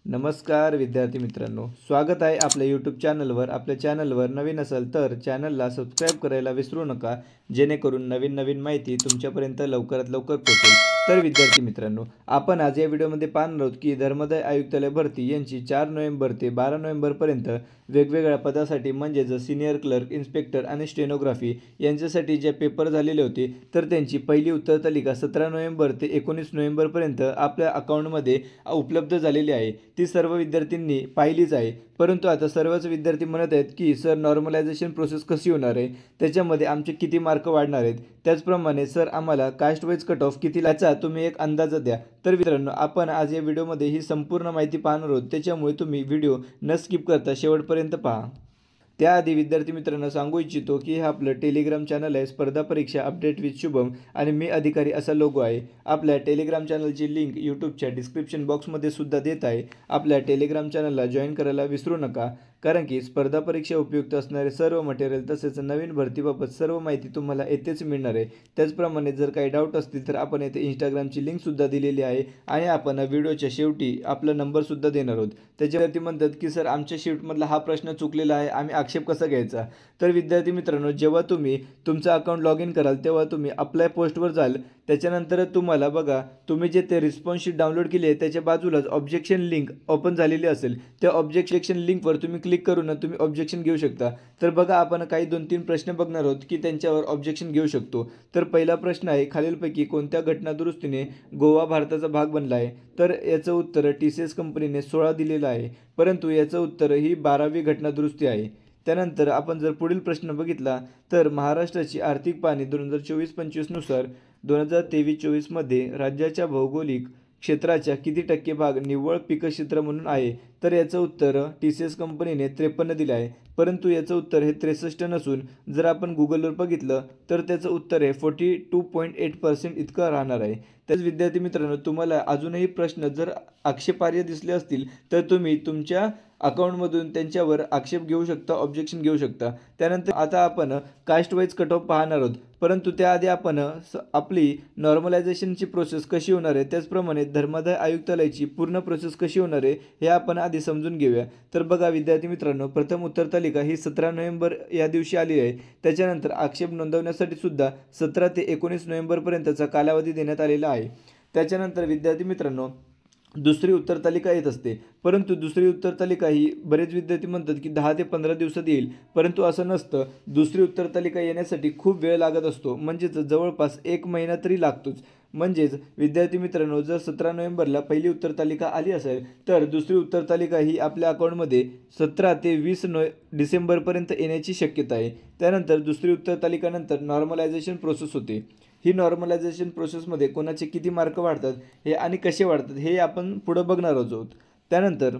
नमस्कार विद्यार्थी मित्रांनो, स्वागत आहे आपल्या यूट्यूब चॅनलवर। आपल्या चॅनलवर नवीन असाल तर चॅनलला सबस्क्राईब करायला विसरू नका, जेणेकरून नवीन नवीन माहिती तुमच्यापर्यंत लवकरात लवकर पोहोचेल। तर विद्यार्थी मित्रांनो, आपण आज या व्हिडिओमध्ये पाहणार आहोत की धर्मादाय आयुक्तालय भरती यांची 4 नोव्हेंबर ते 12 नोव्हेंबरपर्यंत वेगवेगळ्या पदासाठी म्हणजेच सीनियर क्लर्क, इन्स्पेक्टर आणि स्टेनोग्राफी यांच्यासाठी जे पेपर झालेले होते, तर त्यांची पहिली उत्तर तालिका 17 नोव्हेंबर ते 19 नोव्हेंबरपर्यंत आपल्या अकाउंटमध्ये उपलब्ध झालेली आहे। ती सर्व विद्यार्थ्यांनी पाहिलीच आहे, परंतु आता सर्वच विद्यार्थी म्हणत आहेत की सर नॉर्मलायझेशन प्रोसेस कशी होणार आहे, त्याच्यामध्ये आमचे किती मार्क वाढणार आहेत, त्याचप्रमाणे सर आम्हाला कास्ट वाईज कट ऑफ किती याचा तुम्ही एक अंदाज द्या। तर मित्रांनो, आपण आज या व्हिडिओमध्ये ही संपूर्ण माहिती पाहणार आहोत, त्याच्यामुळे तुम्ही व्हिडिओ न स्किप करता शेवटपर्यंत पहा। त्याआधी विद्यार्थी मित्रांनो सांगू इच्छितो की हे आपलं टेलिग्राम चॅनल आहे, स्पर्धा परीक्षा अपडेट विथ शुभम, आणि मी अधिकारी असा लोगो आहे। आपल्या टेलिग्राम चॅनलची लिंक यूट्यूबच्या डिस्क्रिप्शन बॉक्समध्ये सुद्धा देत आहे। आपल्या टेलिग्राम चॅनलला जॉईन करायला विसरू नका, कारण की स्पर्धा परीक्षा उपयुक्त असणारे सर्व मटेरियल तसेच नवीन भरतीबाबत सर्व माहिती तुम्हाला येथेच मिळणार आहे। त्याचप्रमाणे जर काही डाऊट असतील तर आपण येथे इंस्टाग्रामची लिंकसुद्धा दिलेली आहे, आणि आपण व्हिडिओच्या शेवटी आपला नंबरसुद्धा देणार आहोत। त्याच्यावरती म्हणतात की सर आमच्या शिफ्टमधला हा प्रश्न चुकलेला आहे, आम्ही आक्षेप कसा घ्यायचा। तर विद्यार्थी मित्रांनो, जेव्हा तुम्ही तुमचं अकाउंट लॉग इन कराल तेव्हा तुम्ही अप्लाय पोस्टवर जाल, त्याच्यानंतर तुम्हाला बघा तुम्ही जे ते रिस्पॉन्स शीट डाउनलोड केली आहे त्याच्या बाजूलाच ऑब्जेक्शन लिंक ओपन झालेली असेल, त्या ऑब्जेक्शन लिंकवर तुम्ही क्लिक करून तुम्ही ऑब्जेक्शन घेऊ शकता। तर बघा आपण काही 2-3 प्रश्न बघणार आहोत की त्यांच्यावर ऑब्जेक्शन घेऊ शकतो। तर पहिला प्रश्न आहे, खालीलपैकी कोणत्या घटना दुरुस्तीने गोवा भारताचा भाग बनला आहे। तर याचं उत्तर TCS कंपनीने 16 दिलेलं आहे, परंतु याचं उत्तर ही 12वी घटना दुरुस्ती आहे। त्यानंतर आपण जर पुढील प्रश्न बघितला तर महाराष्ट्राची आर्थिक पाहणी 2024-25 नुसार 2023-24 मध्ये राज्याच्या भौगोलिक क्षेत्राच्या किती टक्के भाग निव्वळ पीक क्षेत्र म्हणून आहे। तर याचं उत्तर TCS कंपनीने 53 दिले आहे, परंतु याचं उत्तर हे 63 नसून जर आपण गुगलवर बघितलं तर त्याचं उत्तर आहे 42.8% इतकं राहणार आहे। त्याच विद्यार्थी मित्रांनो, तुम्हाला अजूनही प्रश्न जर आक्षेपार्ह दिसले असतील तर तुम्ही तुमच्या अकाउंटमधून त्यांच्यावर आक्षेप घेऊ शकता, ऑब्जेक्शन घेऊ शकता। त्यानंतर आता आपण कास्ट वाईज कट ऑफ पाहणार आहोत, परंतु त्याआधी आपण आपली नॉर्मलायझेशनची प्रोसेस कशी होणार आहे, त्याचप्रमाणे धर्मादाय आयुक्तालयाची पूर्ण प्रोसेस कशी होणार आहे हे आपण आधी समजून घेऊया। तर बघा विद्यार्थी मित्रांनो, प्रथम उत्तर तालिका ही 17 नोव्हेंबर या दिवशी आली आहे। त्याच्यानंतर आक्षेप नोंदवण्यासाठी सुद्धा 17 ते 19 नोव्हेंबरपर्यंतचा कालावधी देण्यात आलेला आहे। त्याच्यानंतर विद्यार्थी मित्रांनो, दुसरी उत्तर तालिका येत असते, परंतु दुसरी उत्तर तालिका ही बरेच विद्यार्थी म्हणतात की 10 ते 15 दिवसात येईल, परंतु असं नसतं। दुसरी उत्तर तालिका येण्यासाठी खूप वेळ लागत असतो, म्हणजेच जवळपास 1 महिना तरी लागतोच। म्हणजेच विद्यार्थी मित्रांनो, जर 17 नोव्हेंबरला पहिली उत्तर तालिका आली असेल तर दुसरी उत्तर तालिका ही आपल्या अकाउंटमध्ये 17 ते 20 डिसेंबरपर्यंत येण्याची शक्यता आहे। त्यानंतर दुसरी उत्तर तालिकानंतर नॉर्मलायझेशन प्रोसेस होते। ही नॉर्मलायझेशन प्रोसेसमध्ये कोणाचे किती मार्क वाढतात हे आणि कसे वाढतात हे आपण पुढे बघणार आहोत। त्यानंतर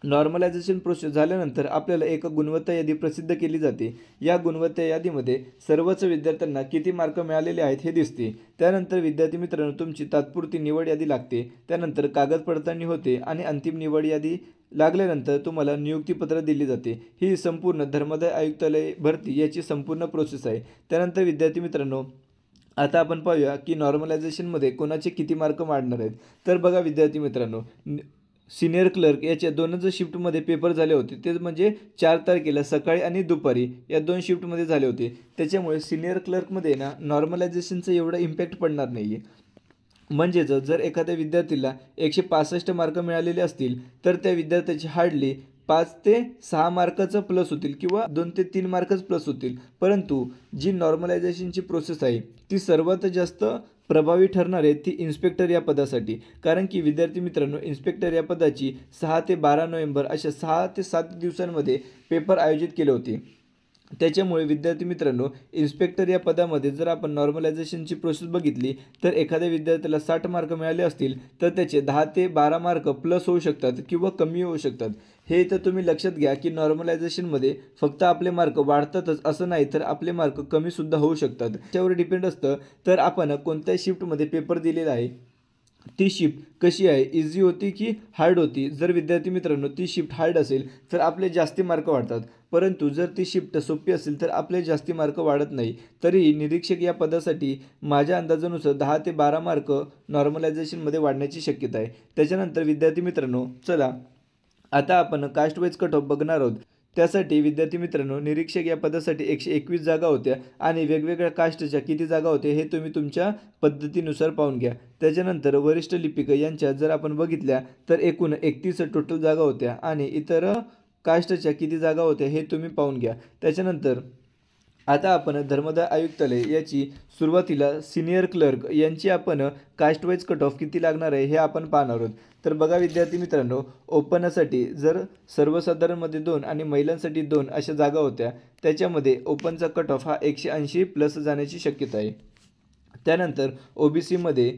नॉर्मलायझेशन प्रोसेस झाल्यानंतर आपल्याला एक गुणवत्ता यादी प्रसिद्ध केली जाते। या गुणवत्ता यादीमध्ये सर्वच विद्यार्थ्यांना किती मार्क मिळालेले आहेत हे दिसते। त्यानंतर विद्यार्थी मित्रांनो, तुमची तात्पुरती निवड यादी लागते, त्यानंतर कागद पडताळणी होते, आणि अंतिम निवड यादी लागल्यानंतर तुम्हाला नियुक्तीपत्र दिले जाते। ही संपूर्ण धर्मादाय आयुक्तालय भरती याची संपूर्ण प्रोसेस आहे। त्यानंतर विद्यार्थी मित्रांनो, आता आपण पाहूया की नॉर्मलायझेशनमध्ये कोणाचे किती मार्क वाढणार आहेत। तर बघा विद्यार्थी मित्रांनो, सीनियर क्लर्क याच्या 2च शिफ्टमध्ये पेपर झाले होते, ते म्हणजे 4 तारखेला सकाळी आणि दुपारी या 2 शिफ्टमध्ये झाले होते। त्याच्यामुळे सीनियर क्लर्कमध्ये ना नॉर्मलायझेशनचं एवढं इम्पॅक्ट पडणार नाही आहे। म्हणजेच जर एखाद्या विद्यार्थीला 165 मार्क मिळालेले असतील तर त्या विद्यार्थ्याचे हार्डली 5 ते 6 मार्काचं प्लस होतील किंवा 2 ते 3 मार्कच प्लस होतील, परंतु जी नॉर्मलायझेशनची प्रोसेस आहे ती सर्वात जास्त प्रभावी ठरणार आहे ती इन्स्पेक्टर या पदासाठी, कारण की विद्यार्थी मित्रांनो, इन्स्पेक्टर या पदाची 6 ते 12 नोव्हेंबर अशा 6 ते 7 दिवसांमध्ये पेपर आयोजित केले होते। त्याच्यामुळे विद्यार्थी मित्रांनो, इन्स्पेक्टर या पदामध्ये जर आपण नॉर्मलायझेशनची प्रोसेस बघितली तर एखाद्या विद्यार्थ्याला 60 मार्क मिळाले असतील तर त्याचे 10 ते 12 मार्क प्लस होऊ शकतात किंवा कमी होऊ शकतात। हे तर तुम्ही लक्षात घ्या की नॉर्मलायझेशनमध्ये फक्त आपले मार्क वाढतातच असं नाही, तर आपले मार्क कमीसुद्धा होऊ शकतात। त्याच्यावर डिपेंड असतं तर आपण कोणत्या शिफ्टमध्ये पेपर दिलेला आहे, ती शिफ्ट कशी आहे, इझी होती की हार्ड होती। जर विद्यार्थी मित्रांनो ती शिफ्ट हार्ड असेल तर आपले जास्ती मार्क वाढतात, परंतु जर ती शिफ्ट सोपी असेल तर आपले जास्ती मार्क वाढत नाही. तरी निरीक्षक या पदासाठी माझ्या अंदाजानुसार 10 ते 12 मार्क नॉर्मलायझेशनमध्ये वाढण्याची शक्यता आहे. त्याच्यानंतर विद्यार्थी मित्रांनो, चला आता आपण कास्ट वाईज कट ऑफ बघणार आहोत. त्यासाठी विद्यार्थी मित्रांनो, निरीक्षक या पदासाठी 121 जागा होत्या आणि वेगवेगळ्या कास्टच्या किती जागा होत्या हे तुम्ही तुमच्या पद्धतीनुसार पाहून घ्या. त्याच्यानंतर वरिष्ठ लिपिक यांच्या जर आपण बघितल्या तर एकूण 31 टोटल जागा होत्या आणि इतर कास्टच्या किती जागा होत्या हे तुम्ही पाहून घ्या. त्याच्यानंतर आता आपण धर्मदाय आयुक्तालय याची सुरुवातीला सिनियर क्लर्क यांची आपण कास्ट वाईज कट ऑफ किती लागणार आहे हे आपण पाहणार आहोत. तर बघा विद्यार्थी मित्रांनो, ओपनसाठी जर सर्वसाधारणमध्ये 2 आणि महिलांसाठी 2 अशा जागा होत्या, त्याच्यामध्ये ओपनचा कट ऑफ हा 180 प्लस जाण्याची शक्यता आहे. त्यानंतर OBCमध्ये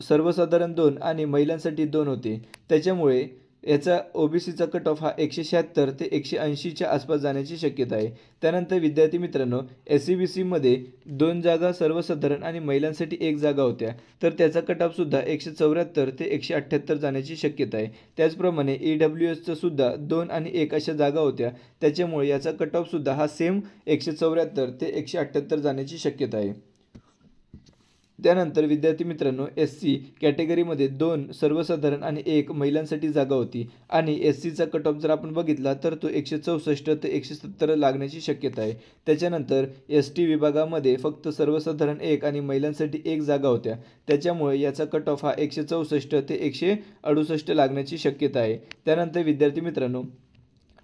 सर्वसाधारण 2 आणि महिलांसाठी 2 होते, त्याच्यामुळे याचा OBCचा कट ऑफ हा 176 ते 180च्या आसपास जाण्याची शक्यता आहे. त्यानंतर विद्यार्थी मित्रांनो, SCBCमध्ये 2 जागा सर्वसाधारण आणि महिलांसाठी 1 जागा होत्या, तर त्याचा कट ऑफसुद्धा 174 ते 178 जाण्याची शक्यता आहे. त्याचप्रमाणे EWSचं सुद्धा 2 आणि 1 अशा जागा होत्या, त्याच्यामुळे याचा कट ऑफसुद्धा हा सेम 174 ते 178 जाण्याची शक्यता आहे. त्यानंतर विद्यार्थी मित्रांनो, SC कॅटेगरीमध्ये 2 सर्वसाधारण आणि 1 महिलांसाठी जागा होती आणि SCचा कट ऑफ जर आपण बघितला तर तो 164 ते 170 लागण्याची शक्यता आहे. त्याच्यानंतर ST विभागामध्ये फक्त सर्वसाधारण 1 आणि महिलांसाठी 1 जागा होत्या, त्याच्यामुळे याचा कट ऑफ हा 164 ते 168 लागण्याची शक्यता आहे. त्यानंतर विद्यार्थी मित्रांनो,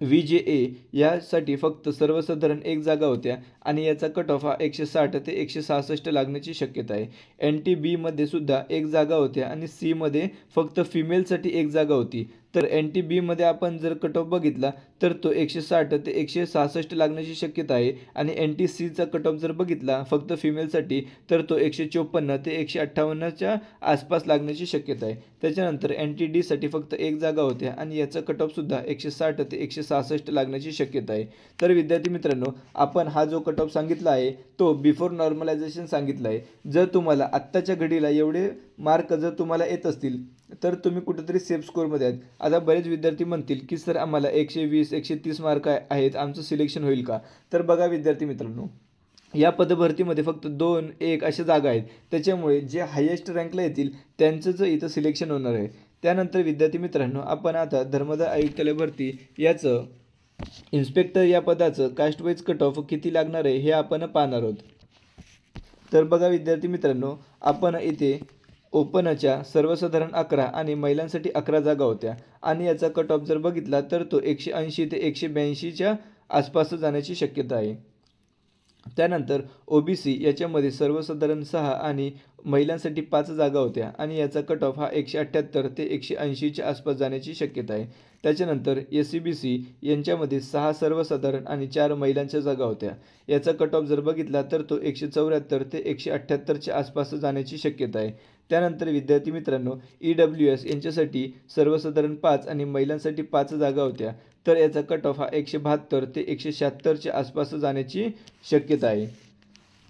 VJA यासाठी फक्त सर्वसाधारण 1 जागा होत्या आणि याचा कट ऑफ हा 160 ते 166 लागण्याची शक्यता आहे. NTBमध्ये सुद्धा 1 जागा होत्या आणि Cमध्ये फक्त फिमेलसाठी 1 जागा होती. तर NTBमध्ये आपण जर कट ऑफ बघितला तर तो 160 ते 166 लागण्याची शक्यता आहे आणि NTCचा कट ऑफ जर बघितला फक्त फिमेलसाठी तर तो 154 ते 158च्या आसपास लागण्याची शक्यता आहे. त्याच्यानंतर NTDसाठी फक्त 1 जागा होत्या आणि याचा कट ऑफसुद्धा 160 ते 166 लागण्याची शक्यता आहे. तर विद्यार्थी मित्रांनो, आपण हा जो कट ऑफ सांगितला आहे तो बिफोर नॉर्मलायझेशन सांगितला आहे. जर तुम्हाला आत्ताच्या घडीला एवढे मार्क जर तुम्हाला येत असतील तर तुम्ही कुठेतरी सेफ स्कोअरमध्ये आहेत. आता बरेच विद्यार्थी म्हणतील की सर आम्हाला 120 130 मार्क आहेत, आमचं सिलेक्शन होईल का? तर बघा विद्यार्थी मित्रांनो, या पदभरतीमध्ये फक्त 2 1 अशा जागा आहेत, त्याच्यामुळे जे हायेस्ट रँकला येतील त्यांचंच इथं सिलेक्शन होणार आहे. त्यानंतर विद्यार्थी मित्रांनो, आपण आता धर्मदाय आयुक्तालय भरती याचं इन्स्पेक्टर या पदाचं कास्ट वाईज कट ऑफ किती लागणार आहे हे आपण पाहणार आहोत. तर बघा विद्यार्थी मित्रांनो, आपण इथे ओपनच्या सर्वसाधारण 11 आणि महिलांसाठी 11 जागा होत्या आणि याचा कट ऑफ जर बघितला तर तो 180 ते 182च्या आसपास जाण्याची शक्यता आहे. त्यानंतर OBC याच्यामध्ये सर्वसाधारण 6 आणि महिलांसाठी 5 जागा होत्या आणि याचा कट ऑफ हा 178 ते 180च्या आसपास जाण्याची शक्यता आहे. त्याच्यानंतर SCBC यांच्यामध्ये 6 सर्वसाधारण आणि 4 महिलांच्या जागा होत्या. याचा कट ऑफ जर बघितला तर तो 174 ते 178च्या आसपास जाण्याची शक्यता आहे. त्यानंतर विद्यार्थी मित्रांनो, EWS यांच्यासाठी सर्वसाधारण 5 आणि महिलांसाठी 5 जागा होत्या, तर याचा कट ऑफ हा 172 ते 176च्या आसपास जाण्याची शक्यता आहे.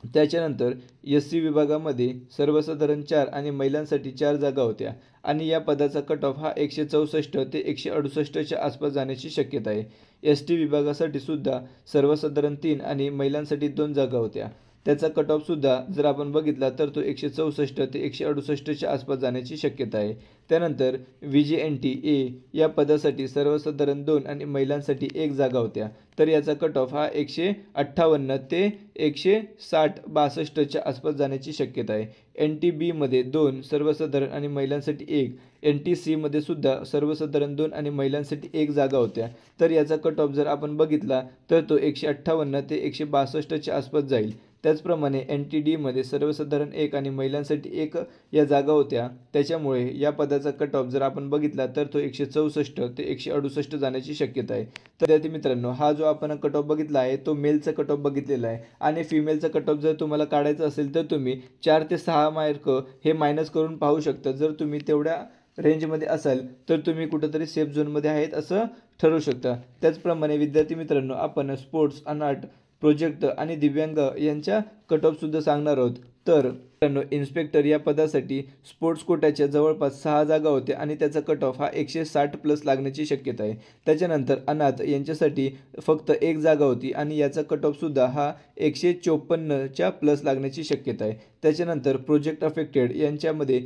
त्याच्यानंतर SC विभागामध्ये सर्वसाधारण 4 आणि महिलांसाठी 4 जागा होत्या आणि या पदाचा कट ऑफ हा 164 ते 168च्या आसपास जाण्याची शक्यता आहे. ST विभागासाठी सुद्धा सर्वसाधारण 3 आणि महिलांसाठी 2 जागा होत्या. त्याचा कट ऑफसुद्धा जर आपण बघितला तर तो 164 ते 168च्या आसपास जाण्याची शक्यता आहे. त्यानंतर VJNTA या पदासाठी सर्वसाधारण 2 आणि महिलांसाठी 1 जागा होत्या, तर याचा कट ऑफ हा 158 ते 160-62च्या आसपास जाण्याची शक्यता आहे. NTBमध्ये 2 सर्वसाधारण आणि महिलांसाठी 1, NTCमध्ये सुद्धा सर्वसाधारण 2 आणि महिलांसाठी 1 जागा होत्या, तर याचा कट ऑफ जर आपण बघितला तर तो 158 ते 162च्या आसपास जाईल. त्याचप्रमाणे NTDमध्ये सर्वसाधारण 1 आणि महिलांसाठी 1 या जागा होत्या, त्याच्यामुळे या पदाचा कट ऑफ जर आपण बघितला तर तो 164 ते 168 जाण्याची शक्यता आहे. तर विद्यार्थी मित्रांनो, हा जो आपण कट ऑफ बघितला आहे तो मेलचा कट ऑफ बघितलेला आहे आणि फिमेलचा कट ऑफ जर तुम्हाला काढायचा असेल तर तुम्ही 4 ते 6 मार्क हे मायनस करून पाहू शकता. जर तुम्ही तेवढ्या रेंजमध्ये असाल तर तुम्ही कुठंतरी सेफ झोनमध्ये आहेत असं ठरवू शकता. त्याचप्रमाणे विद्यार्थी मित्रांनो, आपण स्पोर्ट्स, अनार्ट, प्रोजेक्ट आणि दिव्यांग यांच्या कट ऑफसुद्धा सांगणार आहोत. तर मित्रांनो, इन्स्पेक्टर या पदासाठी स्पोर्ट्स कोट्याच्या जवळपास 6 जागा होत्या आणि त्याचा कट ऑफ हा 160 प्लस लागण्याची शक्यता आहे. त्याच्यानंतर अनाथ यांच्यासाठी फक्त 1 जागा होती आणि याचा कट ऑफसुद्धा हा 154च्या प्लस लागण्याची शक्यता आहे. त्याच्यानंतर प्रोजेक्ट अफेक्टेड यांच्यामध्ये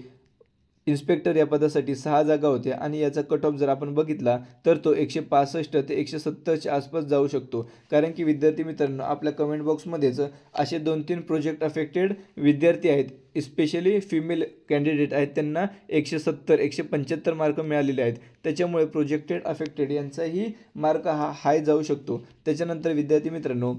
इन्स्पेक्टर या पदासाठी 6 जागा होत्या आणि याचा कट ऑफ जर आपण बघितला तर तो 165 ते 170च्या आसपास जाऊ शकतो. कारण की विद्यार्थी मित्रांनो, आपल्या कमेंट बॉक्समध्येच असे 2-3 प्रोजेक्ट अफेक्टेड विद्यार्थी आहेत, स्पेशली फिमेल कॅन्डिडेट आहेत, त्यांना 170-175 मार्क मिळालेले आहेत. त्याच्यामुळे प्रोजेक्टेड अफेक्टेड यांचाही मार्क हा हाय जाऊ शकतो. त्याच्यानंतर विद्यार्थी मित्रांनो,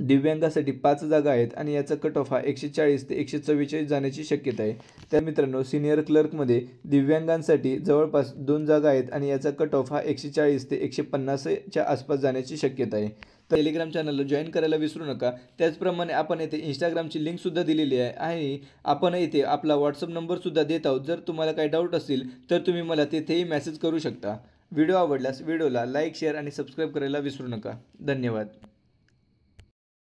दिव्यांगासाठी 5 जागा आहेत आणि याचा कट ऑफ हा 140 ते 144 जाण्याची शक्यता आहे. त्या मित्रांनो, सिनियर क्लर्कमध्ये दिव्यांगांसाठी जवळपास 2 जागा आहेत आणि याचा कट ऑफ हा 140 ते 150च्या आसपास जाण्याची शक्यता आहे. तर टेलिग्राम चॅनलला जॉईन करायला विसरू नका. त्याचप्रमाणे आपण येथे इंस्टाग्रामची लिंकसुद्धा दिलेली आहे आणि आपण येथे आपला व्हॉट्सअप नंबरसुद्धा देत आहोत. जर तुम्हाला काही डाऊट असतील तर तुम्ही मला तेथेही मेसेज करू शकता. व्हिडिओ आवडल्यास व्हिडिओला लाईक, शेअर आणि सबस्क्राईब करायला विसरू नका. धन्यवाद.